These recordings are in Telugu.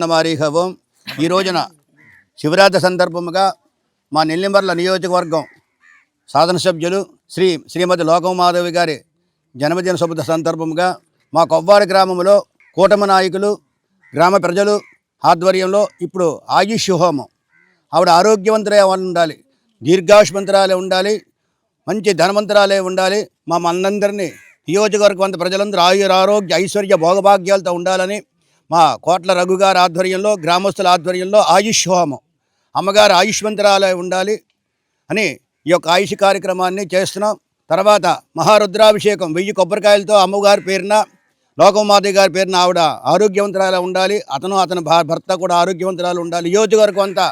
నమారీహవం ఈ రోజున శివరాత్రి సందర్భముగా మా నెల్లిమర్ల నియోజకవర్గం సాధన సభ్యులు శ్రీమతి లోకమాధవి గారి జన్మదిన శుభ సందర్భముగా మా కొవ్వాడ గ్రామంలో కూటమి నాయకులు గ్రామ ప్రజలు ఆధ్వర్యంలో ఇప్పుడు ఆయుష్ హోమం ఆవిడ ఆరోగ్యవంతులే ఉండాలి, దీర్ఘాయుష్మంతురాలే ఉండాలి, మంచి ధనవంతురాలే ఉండాలి, మా మనందరినీ నియోజకవర్గం ప్రజలందరూ ఆరోగ్య ఐశ్వర్య భోగభాగ్యాలతో ఉండాలని మా కోట్ల రఘు గారి ఆధ్వర్యంలో గ్రామస్తుల ఆధ్వర్యంలో ఆయుష్ హోమం అమ్మగారు ఆయుష్మంతురాలే ఉండాలి అని ఈ యొక్క ఆయుష్ కార్యక్రమాన్ని చేస్తున్నాం. తర్వాత మహారుద్రాభిషేకం 1000 కొబ్బరికాయలతో అమ్మగారి పేరున లోకమాధవి గారి పేరున ఆవిడ ఆరోగ్యవంతురాలే ఉండాలి, అతని భర్త కూడా ఆరోగ్యవంతురాలు ఉండాలి. నియోజకవర్గం అంతా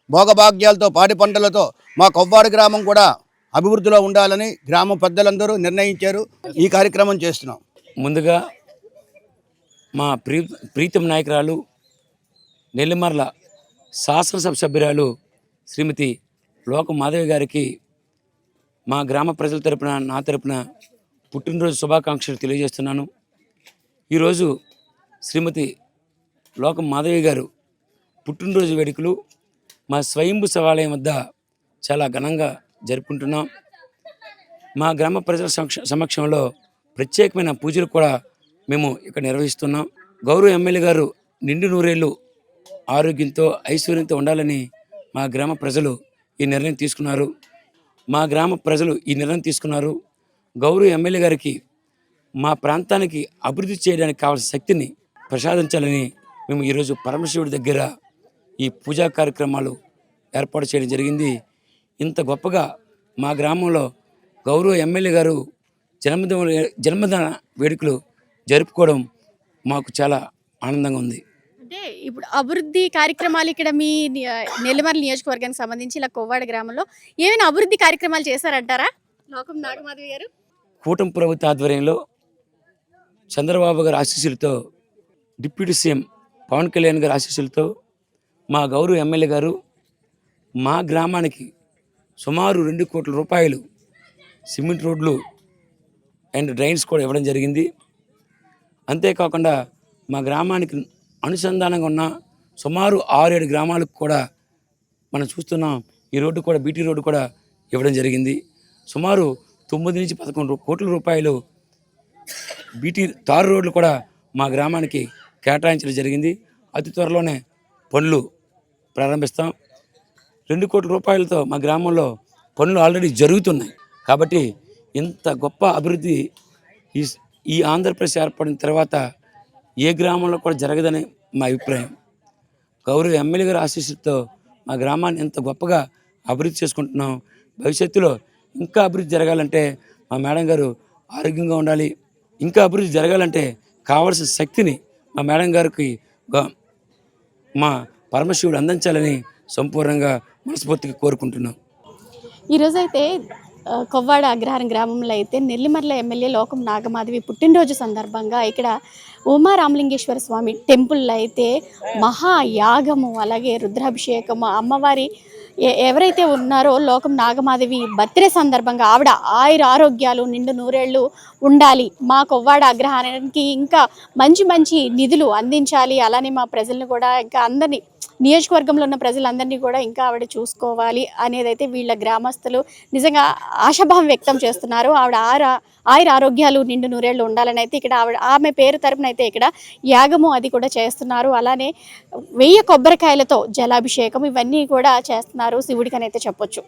భోగభాగ్యాలతో పాడి పంటలతో మా కొవ్వాడ గ్రామం కూడా అభివృద్ధిలో ఉండాలని గ్రామ పెద్దలందరూ నిర్ణయించారు. ఈ కార్యక్రమం చేస్తున్నాం. ముందుగా మా ప్రీతం నాయకురాలు నెల్లిమర్ల శాసనసభ సభ్యురాలు శ్రీమతి లోకమాధవి గారికి మా గ్రామ ప్రజల తరపున నా తరపున పుట్టినరోజు శుభాకాంక్షలు తెలియజేస్తున్నాను. ఈరోజు శ్రీమతి లోకమాధవి గారు పుట్టినరోజు వేడుకలు మా స్వయంభు శివాలయం వద్ద చాలా ఘనంగా జరుపుకుంటున్నాం. మా గ్రామ ప్రజల సమక్షంలో ప్రత్యేకమైన పూజలు కూడా మేము ఇక్కడ నిర్వహిస్తున్నాం. గౌరవ ఎమ్మెల్యే గారు నిండు నూరేళ్ళు ఆరోగ్యంతో ఐశ్వర్యంతో ఉండాలని మా గ్రామ ప్రజలు ఈ నిర్ణయం తీసుకున్నారు. గౌరవ ఎమ్మెల్యే గారికి మా ప్రాంతానికి అభివృద్ధి చేయడానికి కావాల్సిన శక్తిని ప్రసాదించాలని మేము ఈరోజు పరమశివుడి దగ్గర ఈ పూజా కార్యక్రమాలు ఏర్పాటు చేయడం జరిగింది. ఇంత గొప్పగా మా గ్రామంలో గౌరవ ఎమ్మెల్యే గారు జన్మదిన వేడుకలు జరుపుకోవడం మాకు చాలా ఆనందంగా ఉంది. అంటే ఇప్పుడు అభివృద్ధి కార్యక్రమాలు ఇక్కడ మీ నెల్లిమర్ల నియోజకవర్గానికి సంబంధించి ఇలా కొవ్వాడ గ్రామంలో ఏమైనా అభివృద్ధి కార్యక్రమాలు చేశారంటారా? లోకం నాగమాధవి గారు కూటమి ప్రభుత్వ ఆధ్వర్యంలో చంద్రబాబు గారి ఆశీస్సులతో, డిప్యూటీ సీఎం పవన్ కళ్యాణ్ గారి ఆశీస్సులతో మా గౌరవ ఎమ్మెల్యే గారు మా గ్రామానికి సుమారు 2 కోట్ల రూపాయలు సిమెంట్ రోడ్లు అండ్ డ్రైన్స్ కూడా ఇవ్వడం జరిగింది. అంతేకాకుండా మా గ్రామానికి అనుసంధానంగా ఉన్న సుమారు 6-7 గ్రామాలకు కూడా మనం చూస్తున్నాం ఈ రోడ్డు కూడా బీటీ రోడ్డు కూడా ఇవ్వడం జరిగింది. సుమారు 9 నుంచి 11 కోట్ల రూపాయలు బీటీ తారు రోడ్లు కూడా మా గ్రామానికి కేటాయించడం జరిగింది. అతి త్వరలోనే పనులు ప్రారంభిస్తాం. 2 కోట్ల రూపాయలతో మా గ్రామంలో పనులు ఆల్రెడీ జరుగుతున్నాయి. కాబట్టి ఇంత గొప్ప అభివృద్ధి ఈ ఆంధ్రప్రదేశ్ ఏర్పడిన తర్వాత ఏ గ్రామంలో కూడా జరగదని మా అభిప్రాయం. గౌరవ ఎమ్మెల్యే గారి ఆశీస్సులతో మా గ్రామాన్ని ఎంత గొప్పగా అభివృద్ధి చేసుకుంటున్నాం. భవిష్యత్తులో ఇంకా అభివృద్ధి జరగాలంటే మా మేడం గారు ఆరోగ్యంగా ఉండాలి. ఇంకా అభివృద్ధి జరగాలంటే కావాల్సిన శక్తిని మా మేడం గారికి మా పరమశివుడు అందించాలని సంపూర్ణంగా మనస్ఫూర్తిగా కోరుకుంటున్నాం. ఈరోజైతే కొవ్వాడ అగ్రహారం గ్రామంలో అయితే నెల్లిమర్ల ఎమ్మెల్యే లోకం నాగమాధవి పుట్టినరోజు సందర్భంగా ఇక్కడ ఉమారామలింగేశ్వర స్వామి టెంపుల్లో అయితే మహాయాగము అలాగే రుద్రాభిషేకము అమ్మవారి ఎవరైతే ఉన్నారో లోకం నాగమాధవి బర్త్డే సందర్భంగా ఆవిడ ఆరోగ్యాలు నిండు నూరేళ్ళు ఉండాలి, మా కొవ్వాడ అగ్రహారానికి ఇంకా మంచి నిధులు అందించాలి, అలానే మా ప్రజలను కూడా ఇంకా అందరినీ నియోజకవర్గంలో ఉన్న ప్రజలందరినీ కూడా ఇంకా ఆవిడ చూసుకోవాలి అనేదైతే వీళ్ళ గ్రామస్తులు నిజంగా ఆశాభావం వ్యక్తం చేస్తున్నారు. ఆవిడ ఆరోగ్యాలు నిండు నూరేళ్ళు ఉండాలని అయితే ఇక్కడ ఆమె పేరు తరపున అయితే ఇక్కడ యాగము అది కూడా చేస్తున్నారు. అలానే 1000 కొబ్బరికాయలతో జలాభిషేకం ఇవన్నీ కూడా చేస్తున్నారు శివుడికి అని అయితే చెప్పొచ్చు.